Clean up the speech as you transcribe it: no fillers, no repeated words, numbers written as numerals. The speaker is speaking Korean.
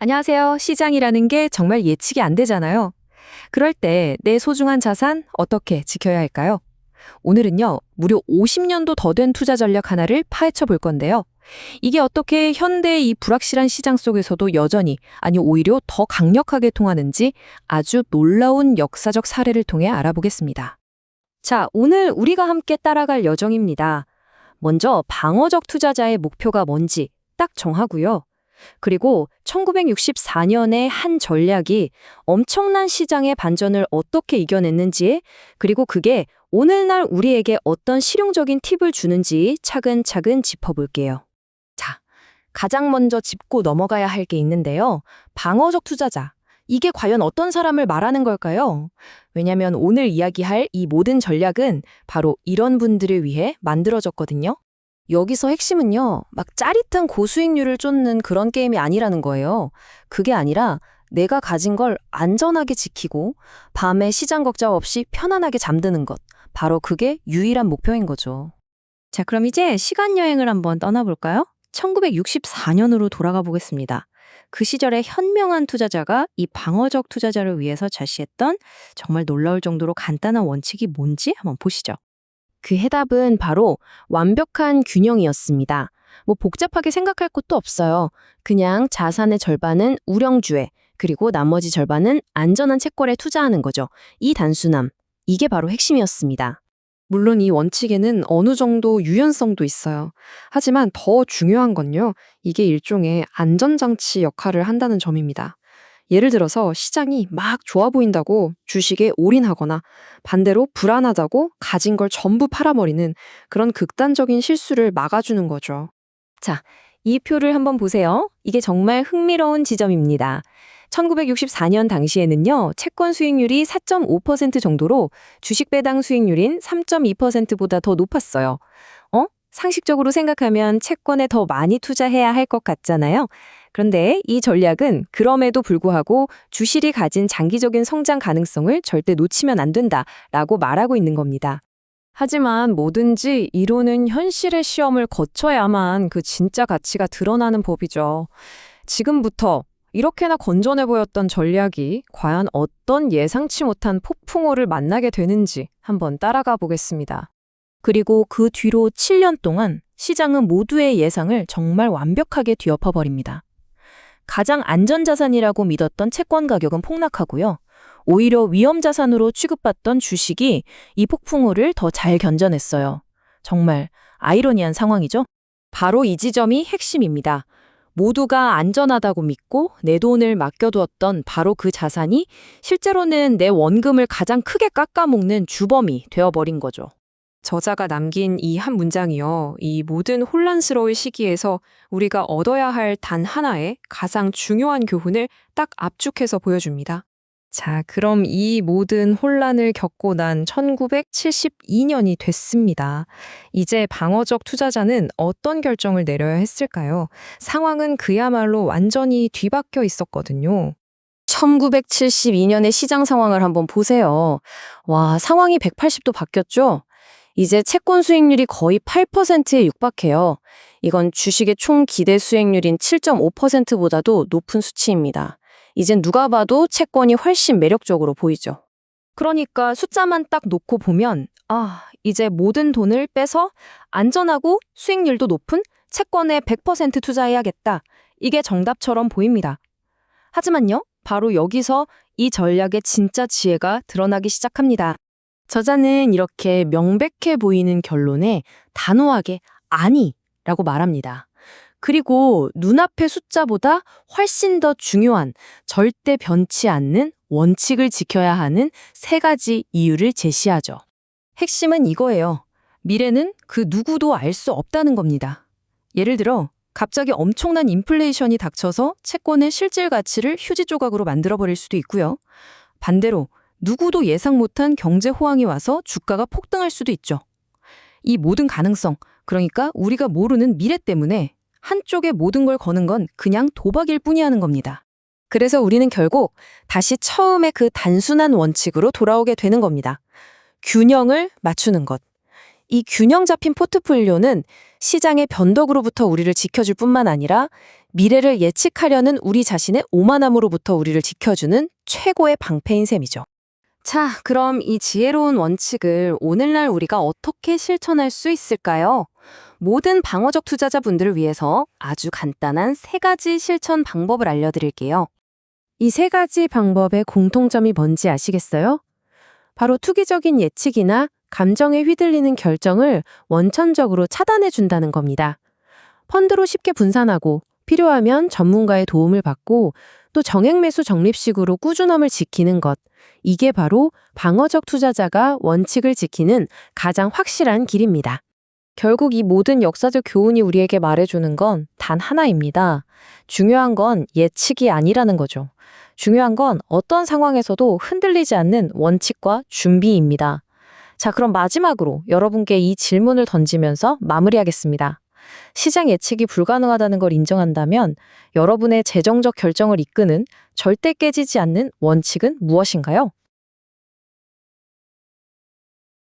안녕하세요. 시장이라는 게 정말 예측이 안 되잖아요. 그럴 때 내 소중한 자산 어떻게 지켜야 할까요? 오늘은요, 무려 50년도 더 된 투자 전략 하나를 파헤쳐 볼 건데요. 이게 어떻게 현대의 이 불확실한 시장 속에서도 여전히, 아니 오히려 더 강력하게 통하는지 아주 놀라운 역사적 사례를 통해 알아보겠습니다. 자, 오늘 우리가 함께 따라갈 여정입니다. 먼저 방어적 투자자의 목표가 뭔지 딱 정하고요. 그리고 1964년에 한 전략이 엄청난 시장의 반전을 어떻게 이겨냈는지, 그리고 그게 오늘날 우리에게 어떤 실용적인 팁을 주는지 차근차근 짚어볼게요. 자, 가장 먼저 짚고 넘어가야 할 게 있는데요. 방어적 투자자. 이게 과연 어떤 사람을 말하는 걸까요? 왜냐면 오늘 이야기할 이 모든 전략은 바로 이런 분들을 위해 만들어졌거든요. 여기서 핵심은요, 막 짜릿한 고수익률을 쫓는 그런 게임이 아니라는 거예요. 그게 아니라 내가 가진 걸 안전하게 지키고 밤에 시장 걱정 없이 편안하게 잠드는 것. 바로 그게 유일한 목표인 거죠. 자, 그럼 이제 시간 여행을 한번 떠나볼까요? 1964년으로 돌아가 보겠습니다. 그 시절의 현명한 투자자가 이 방어적 투자자를 위해서 제시했던 정말 놀라울 정도로 간단한 원칙이 뭔지 한번 보시죠. 그 해답은 바로 완벽한 균형이었습니다. 뭐 복잡하게 생각할 것도 없어요. 그냥 자산의 절반은 우량주에, 그리고 나머지 절반은 안전한 채권에 투자하는 거죠. 이 단순함, 이게 바로 핵심이었습니다. 물론 이 원칙에는 어느 정도 유연성도 있어요. 하지만 더 중요한 건요, 이게 일종의 안전장치 역할을 한다는 점입니다. 예를 들어서 시장이 막 좋아 보인다고 주식에 올인하거나 반대로 불안하다고 가진 걸 전부 팔아버리는 그런 극단적인 실수를 막아주는 거죠. 자, 이 표를 한번 보세요. 이게 정말 흥미로운 지점입니다. 1964년 당시에는요, 채권 수익률이 4.5% 정도로 주식 배당 수익률인 3.2%보다 더 높았어요. 상식적으로 생각하면 채권에 더 많이 투자해야 할 것 같잖아요. 그런데 이 전략은 그럼에도 불구하고 주식이 가진 장기적인 성장 가능성을 절대 놓치면 안 된다라고 말하고 있는 겁니다. 하지만 뭐든지 이론은 현실의 시험을 거쳐야만 그 진짜 가치가 드러나는 법이죠. 지금부터 이렇게나 건전해 보였던 전략이 과연 어떤 예상치 못한 폭풍우를 만나게 되는지 한번 따라가 보겠습니다. 그리고 그 뒤로 7년 동안 시장은 모두의 예상을 정말 완벽하게 뒤엎어버립니다. 가장 안전자산이라고 믿었던 채권 가격은 폭락하고요. 오히려 위험자산으로 취급받던 주식이 이 폭풍우를 더 잘 견뎌냈어요. 정말 아이러니한 상황이죠? 바로 이 지점이 핵심입니다. 모두가 안전하다고 믿고 내 돈을 맡겨두었던 바로 그 자산이 실제로는 내 원금을 가장 크게 깎아먹는 주범이 되어버린 거죠. 저자가 남긴 이 한 문장이요, 이 모든 혼란스러울 시기에서 우리가 얻어야 할 단 하나의 가장 중요한 교훈을 딱 압축해서 보여줍니다. 자, 그럼 이 모든 혼란을 겪고 난 1972년이 됐습니다. 이제 방어적 투자자는 어떤 결정을 내려야 했을까요? 상황은 그야말로 완전히 뒤바뀌어 있었거든요. 1972년의 시장 상황을 한번 보세요. 와, 상황이 180도 바뀌었죠? 이제 채권 수익률이 거의 8%에 육박해요. 이건 주식의 총 기대 수익률인 7.5%보다도 높은 수치입니다. 이젠 누가 봐도 채권이 훨씬 매력적으로 보이죠. 그러니까 숫자만 딱 놓고 보면 이제 모든 돈을 빼서 안전하고 수익률도 높은 채권에 100% 투자해야겠다. 이게 정답처럼 보입니다. 하지만요, 바로 여기서 이 전략의 진짜 지혜가 드러나기 시작합니다. 저자는 이렇게 명백해 보이는 결론에 단호하게 아니라고 말합니다. 그리고 눈앞의 숫자보다 훨씬 더 중요한 절대 변치 않는 원칙을 지켜야 하는 세 가지 이유를 제시하죠. 핵심은 이거예요. 미래는 그 누구도 알 수 없다는 겁니다. 예를 들어 갑자기 엄청난 인플레이션이 닥쳐서 채권의 실질 가치를 휴지 조각으로 만들어버릴 수도 있고요. 반대로 누구도 예상 못한 경제 호황이 와서 주가가 폭등할 수도 있죠. 이 모든 가능성, 그러니까 우리가 모르는 미래 때문에 한쪽에 모든 걸 거는 건 그냥 도박일 뿐이라는 겁니다. 그래서 우리는 결국 다시 처음에 그 단순한 원칙으로 돌아오게 되는 겁니다. 균형을 맞추는 것. 이 균형 잡힌 포트폴리오는 시장의 변덕으로부터 우리를 지켜줄 뿐만 아니라 미래를 예측하려는 우리 자신의 오만함으로부터 우리를 지켜주는 최고의 방패인 셈이죠. 자, 그럼 이 지혜로운 원칙을 오늘날 우리가 어떻게 실천할 수 있을까요? 모든 방어적 투자자분들을 위해서 아주 간단한 3가지 실천 방법을 알려드릴게요. 이 3가지 방법의 공통점이 뭔지 아시겠어요? 바로 투기적인 예측이나 감정에 휘둘리는 결정을 원천적으로 차단해준다는 겁니다. 펀드로 쉽게 분산하고 필요하면 전문가의 도움을 받고 또 정액매수 적립식으로 꾸준함을 지키는 것. 이게 바로 방어적 투자자가 원칙을 지키는 가장 확실한 길입니다. 결국 이 모든 역사적 교훈이 우리에게 말해주는 건 단 하나입니다. 중요한 건 예측이 아니라는 거죠. 중요한 건 어떤 상황에서도 흔들리지 않는 원칙과 준비입니다. 자, 그럼 마지막으로 여러분께 이 질문을 던지면서 마무리하겠습니다. 시장 예측이 불가능하다는 걸 인정한다면 여러분의 재정적 결정을 이끄는 절대 깨지지 않는 원칙은 무엇인가요?